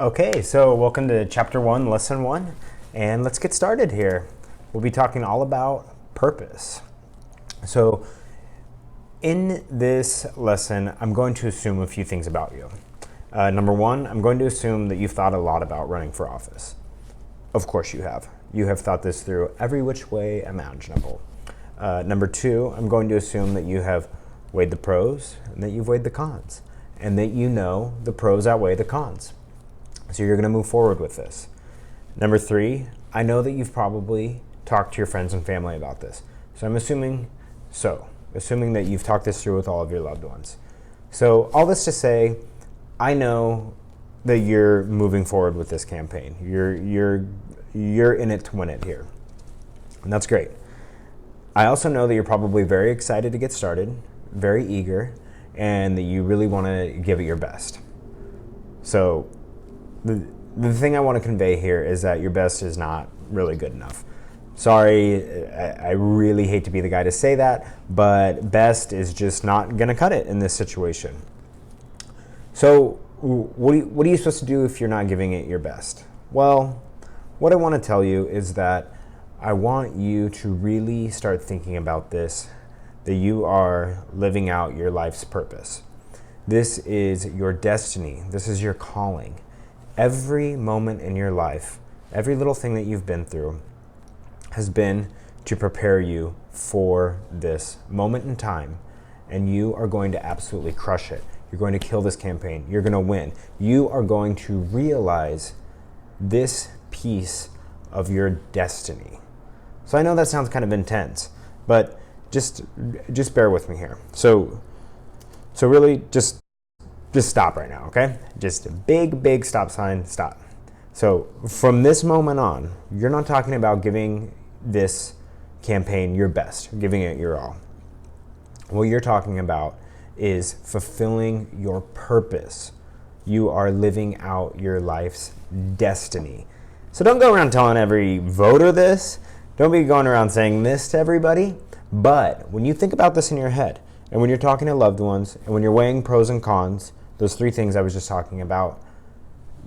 Okay, so welcome to Chapter 1, Lesson 1, and let's get started here. We'll be talking all about purpose. So in this lesson, I'm going to assume a few things about you. Number one, I'm going to assume that you've thought a lot about running for office. Of course you have. You have thought this through every which way imaginable. Number two, I'm going to assume that you have weighed the pros and that you've weighed the cons, and that you know the pros outweigh the cons. So you're going to move forward with this. Number three, I know that you've probably talked to your friends and family about this. So I'm assuming that you've talked this through with all of your loved ones. So all this to say, I know that you're moving forward with this campaign. You're in it to win it here. And that's great. I also know that you're probably very excited to get started, very eager, and that you really want to give it your best. So the thing I want to convey here is that your best is not really good enough. Sorry, I really hate to be the guy to say that, but best is just not going to cut it in this situation. So what are you supposed to do if you're not giving it your best? Well, what I want to tell you is that I want you to really start thinking about this, that you are living out your life's purpose. This is your destiny. This is your calling. Every moment in your life, every little thing that you've been through has been to prepare you for this moment in time, and you are going to absolutely crush it. You're going to kill this campaign. You're going to win. You are going to realize this piece of your destiny. So I know that sounds kind of intense, but just bear with me here. So really just stop right now, okay? Just a big stop sign, stop. So from this moment on, you're not talking about giving this campaign your best, giving it your all. What you're talking about is fulfilling your purpose. You are living out your life's destiny. So don't go around telling every voter this. Don't be going around saying this to everybody. But when you think about this in your head, and when you're talking to loved ones, and when you're weighing pros and cons, those three things I was just talking about,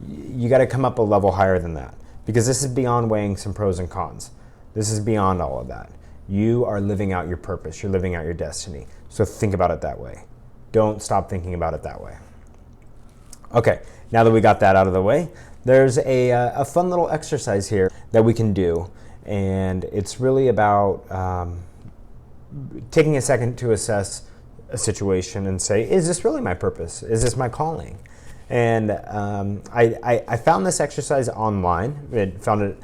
you got to come up a level higher than that, because this is beyond weighing some pros and cons. This is beyond all of that. You are living out your purpose. You're living out your destiny. So think about it that way. Don't stop thinking about it that way. Okay, now that we got that out of the way, there's a fun little exercise here that we can do, and it's really about taking a second to assess a situation and say, is this really my purpose? Is this my calling? And I found this exercise online. I found it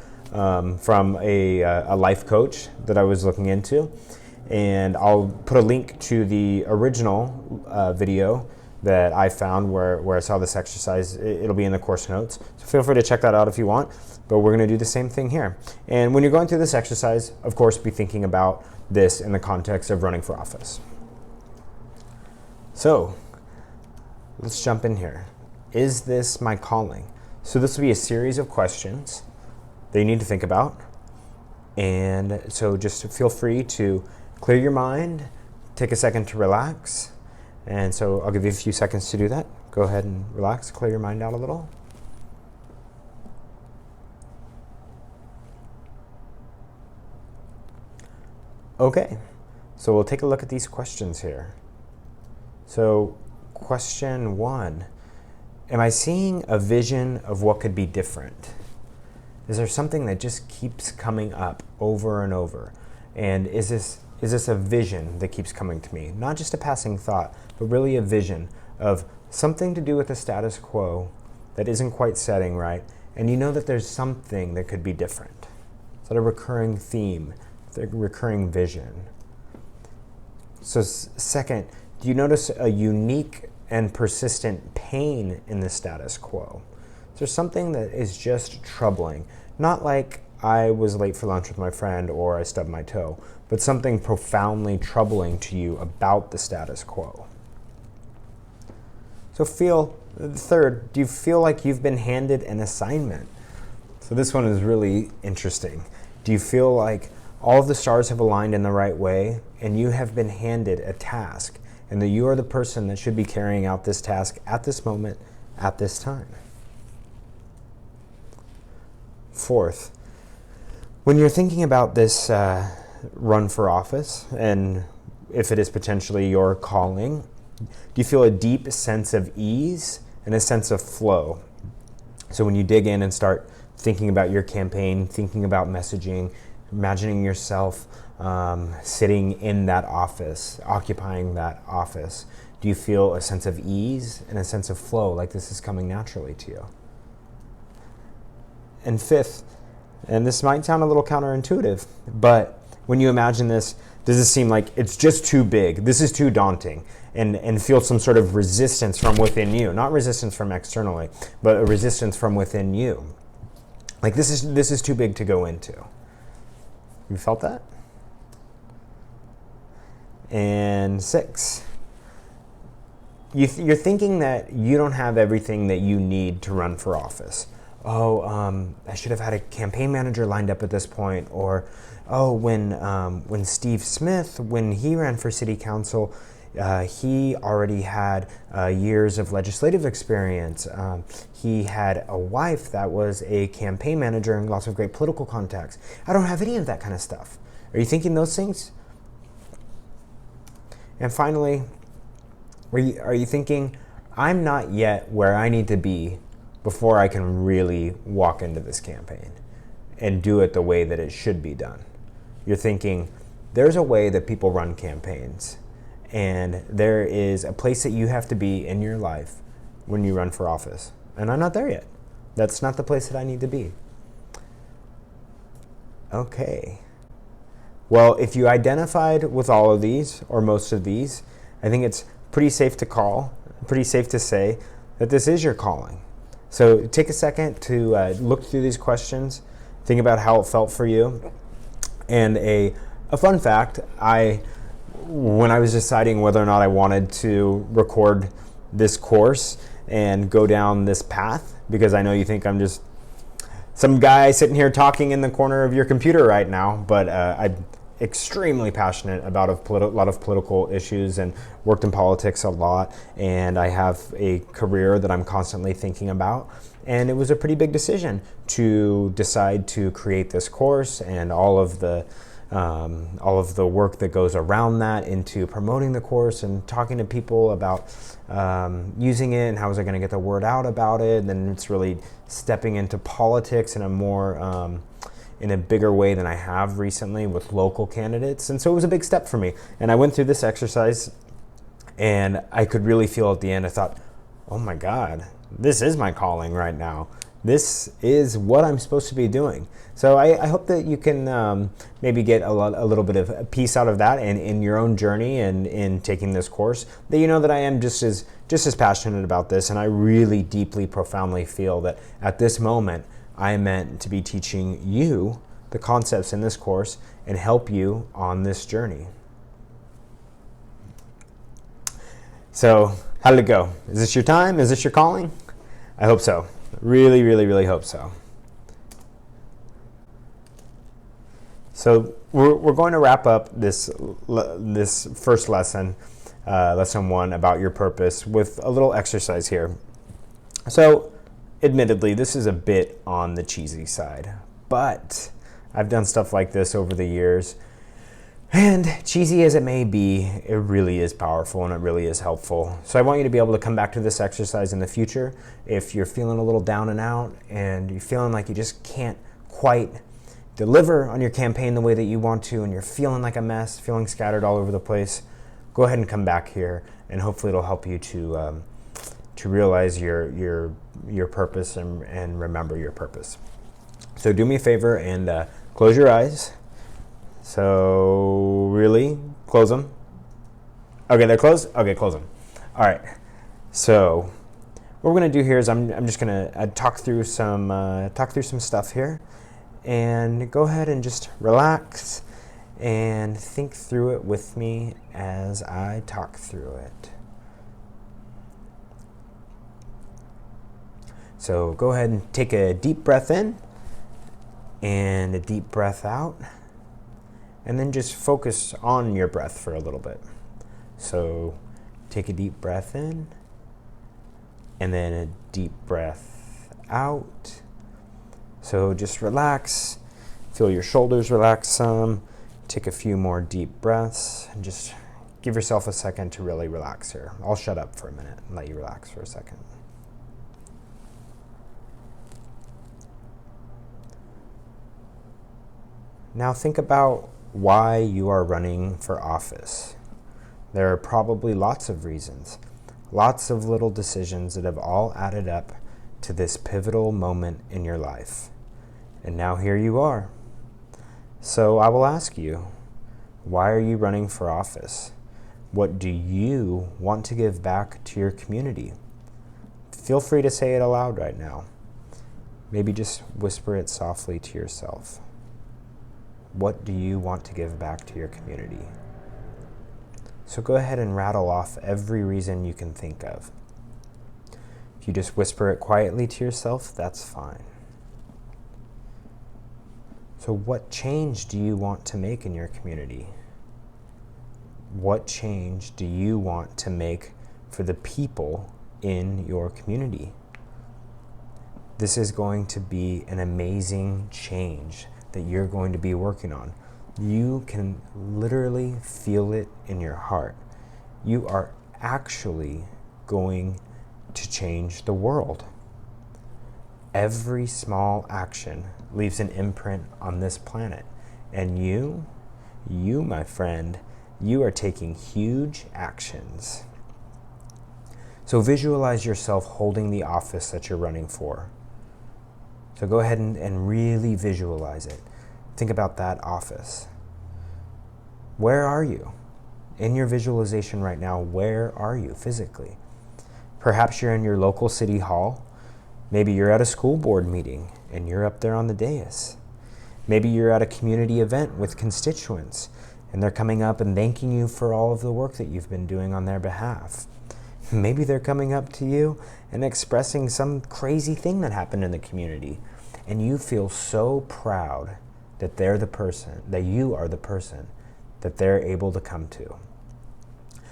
from a life coach that I was looking into. And I'll put a link to the original video that I found where I saw this exercise. It'll be in the course notes. So feel free to check that out if you want. But we're going to do the same thing here. And when you're going through this exercise, of course, be thinking about this in the context of running for office. So let's jump in here. Is this my calling? So this will be a series of questions that you need to think about. And so just feel free to clear your mind, take a second to relax. And so I'll give you a few seconds to do that. Go ahead and relax, clear your mind out a little. Okay, so we'll take a look at these questions here. So question one, am I seeing a vision of what could be different? Is there something that just keeps coming up over and over? And is this a vision that keeps coming to me? Not just a passing thought, but really a vision of something to do with the status quo that isn't quite setting right, and you know that there's something that could be different. Is that a recurring theme, a recurring vision? So second, do you notice a unique and persistent pain in the status quo? Is there something that is just troubling? Not like I was late for lunch with my friend or I stubbed my toe, but something profoundly troubling to you about the status quo. So third, do you feel like you've been handed an assignment? So this one is really interesting. Do you feel like all of the stars have aligned in the right way and you have been handed a task, and that you are the person that should be carrying out this task at this moment, at this time? Fourth, when you're thinking about this run for office, and if it is potentially your calling, do you feel a deep sense of ease and a sense of flow? So when you dig in and start thinking about your campaign, thinking about messaging, imagining yourself sitting in that office, occupying that office, do you feel a sense of ease and a sense of flow, like this is coming naturally to you? And fifth, and this might sound a little counterintuitive, but when you imagine this, does it seem like it's just too big? This is too daunting, and feel some sort of resistance from within you, not resistance from externally, but a resistance from within you. Like this is too big to go into. You felt that? And 6, you're thinking that you don't have everything that you need to run for office. I should have had a campaign manager lined up at this point, or when Steve Smith, when he ran for city council, he already had years of legislative experience. He had a wife that was a campaign manager and lots of great political contacts. I don't have any of that kind of stuff. Are you thinking those things? And finally, are you thinking, I'm not yet where I need to be before I can really walk into this campaign and do it the way that it should be done? You're thinking, there's a way that people run campaigns, and there is a place that you have to be in your life when you run for office. And I'm not there yet. That's not the place that I need to be. Okay. Well, if you identified with all of these, or most of these, I think it's pretty safe to say that this is your calling. So take a second to look through these questions, think about how it felt for you. And a fun fact, when I was deciding whether or not I wanted to record this course and go down this path, because I know you think I'm just some guy sitting here talking in the corner of your computer right now, but I'm extremely passionate about a lot of political issues and worked in politics a lot, and I have a career that I'm constantly thinking about. And it was a pretty big decision to decide to create this course and all of the work that goes around that into promoting the course and talking to people about using it and how was I going to get the word out about it. And then it's really stepping into politics in a more in a bigger way than I have recently with local candidates. And so it was a big step for me. And I went through this exercise and I could really feel at the end, I thought, oh my God, this is my calling right now. This is what I'm supposed to be doing. So I hope that you can maybe get a little bit of a piece out of that and in your own journey and in taking this course, that you know that I am just as passionate about this. And I really deeply, profoundly feel that at this moment, I am meant to be teaching you the concepts in this course and help you on this journey. So how did it go? Is this your time? Is this your calling? I hope so. Really, really, really hope so. So we're going to wrap up this first lesson, lesson 1, about your purpose, with a little exercise here. So admittedly, this is a bit on the cheesy side, but I've done stuff like this over the years. And cheesy as it may be, it really is powerful and it really is helpful. So I want you to be able to come back to this exercise in the future if you're feeling a little down and out and you're feeling like you just can't quite deliver on your campaign the way that you want to, and you're feeling like a mess, feeling scattered all over the place. Go ahead and come back here, and hopefully it'll help you to realize your purpose and remember your purpose. So do me a favor and close your eyes. So really, close them. Okay, they're closed? Okay, close them. All right. So what we're going to do here is I'm just going to talk through some stuff here, and go ahead and just relax and think through it with me as I talk through it. So go ahead and take a deep breath in and a deep breath out. And then just focus on your breath for a little bit. So take a deep breath in, and then a deep breath out, So just relax, feel your shoulders relax some, take a few more deep breaths, and just give yourself a second to really relax here. I'll shut up for a minute and let you relax for a second. Now think about why you are running for office. There are probably lots of reasons, lots of little decisions that have all added up to this pivotal moment in your life. And now here you are. So I will ask you, why are you running for office? What do you want to give back to your community? Feel free to say it aloud right now. Maybe just whisper it softly to yourself. What do you want to give back to your community? So go ahead and rattle off every reason you can think of. If you just whisper it quietly to yourself, that's fine. So what change do you want to make in your community? What change do you want to make for the people in your community? This is going to be an amazing change that you're going to be working on. You can literally feel it in your heart. You are actually going to change the world. Every small action leaves an imprint on this planet. And you, my friend, you are taking huge actions. So visualize yourself holding the office that you're running for. So go ahead and really visualize it. Think about that office. Where are you? In your visualization right now, where are you physically? Perhaps you're in your local city hall. Maybe you're at a school board meeting and you're up there on the dais. Maybe you're at a community event with constituents and they're coming up and thanking you for all of the work that you've been doing on their behalf. Maybe they're coming up to you and expressing some crazy thing that happened in the community, and you feel so proud that they're the person, that you are the person that they're able to come to.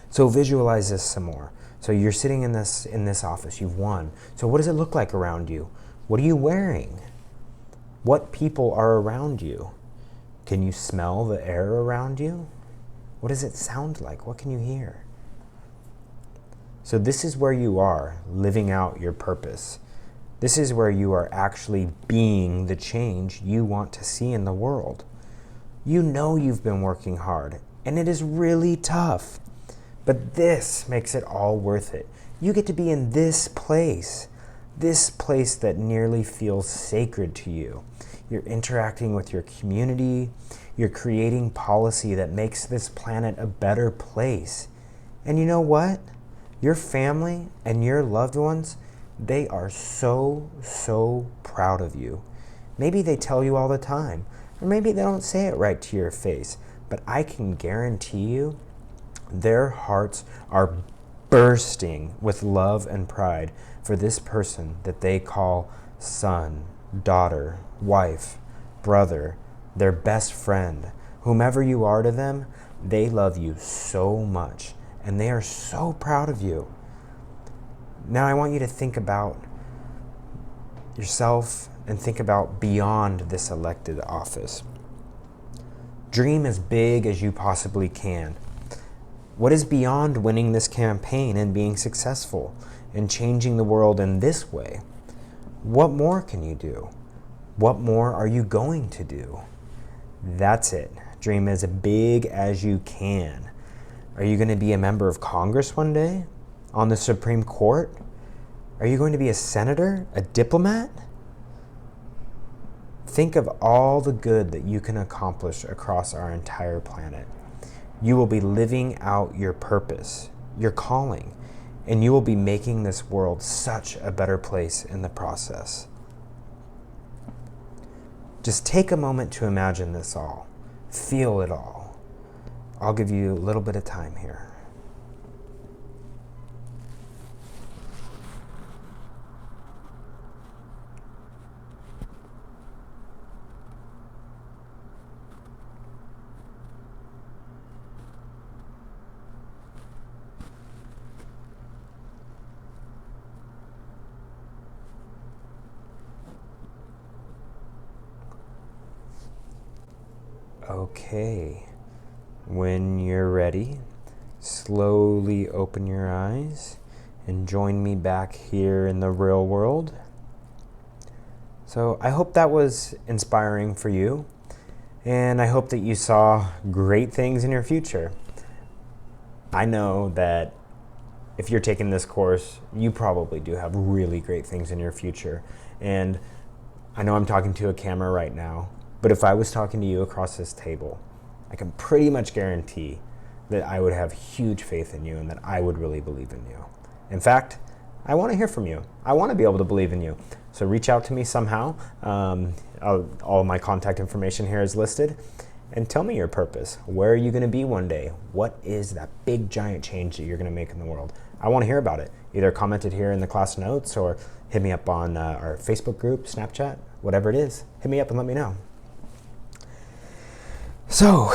So visualize this some more. So you're sitting in this office, you've won. So what does it look like around you? What are you wearing? What people are around you? Can you smell the air around you? What does it sound like? What can you hear? So this is where you are living out your purpose. This is where you are actually being the change you want to see in the world. You know you've been working hard, and it is really tough. But this makes it all worth it. You get to be in this place that nearly feels sacred to you. You're interacting with your community. You're creating policy that makes this planet a better place. And you know what? Your family and your loved ones, they are so, so proud of you. Maybe they tell you all the time, or maybe they don't say it right to your face, but I can guarantee you their hearts are bursting with love and pride for this person that they call son, daughter, wife, brother, their best friend. Whomever you are to them, they love you so much, and they are so proud of you. Now I want you to think about yourself and think about beyond this elected office. Dream as big as you possibly can. What is beyond winning this campaign and being successful and changing the world in this way? What more can you do? What more are you going to do? That's it. Dream as big as you can. Are you going to be a member of Congress one day? On the Supreme Court? Are you going to be a senator? A diplomat? Think of all the good that you can accomplish across our entire planet. You will be living out your purpose, your calling, and you will be making this world such a better place in the process. Just take a moment to imagine this all. Feel it all. I'll give you a little bit of time here. Okay. When you're ready, slowly open your eyes and join me back here in the real world. So I hope that was inspiring for you, and I hope that you saw great things in your future. I know that if you're taking this course, you probably do have really great things in your future. And I know I'm talking to a camera right now, but if I was talking to you across this table, I can pretty much guarantee that I would have huge faith in you and that I would really believe in you. In fact, I want to hear from you. I want to be able to believe in you. So reach out to me somehow. All of my contact information here is listed. And tell me your purpose. Where are you going to be one day? What is that big giant change that you're going to make in the world? I want to hear about it. Either comment it here in the class notes or hit me up on our Facebook group, Snapchat, whatever it is. Hit me up and let me know. So,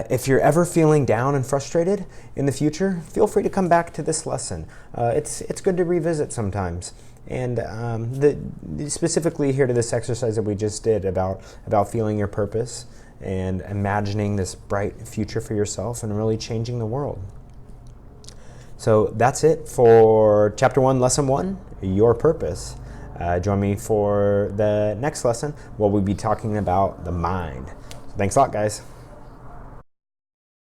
if you're ever feeling down and frustrated in the future, feel free to come back to this lesson. It's good to revisit sometimes. And specifically here to this exercise that we just did about feeling your purpose and imagining this bright future for yourself and really changing the world. So that's it for Chapter 1, Lesson 1, Your Purpose. Join me for the next lesson where we'll be talking about the mind. So thanks a lot, guys.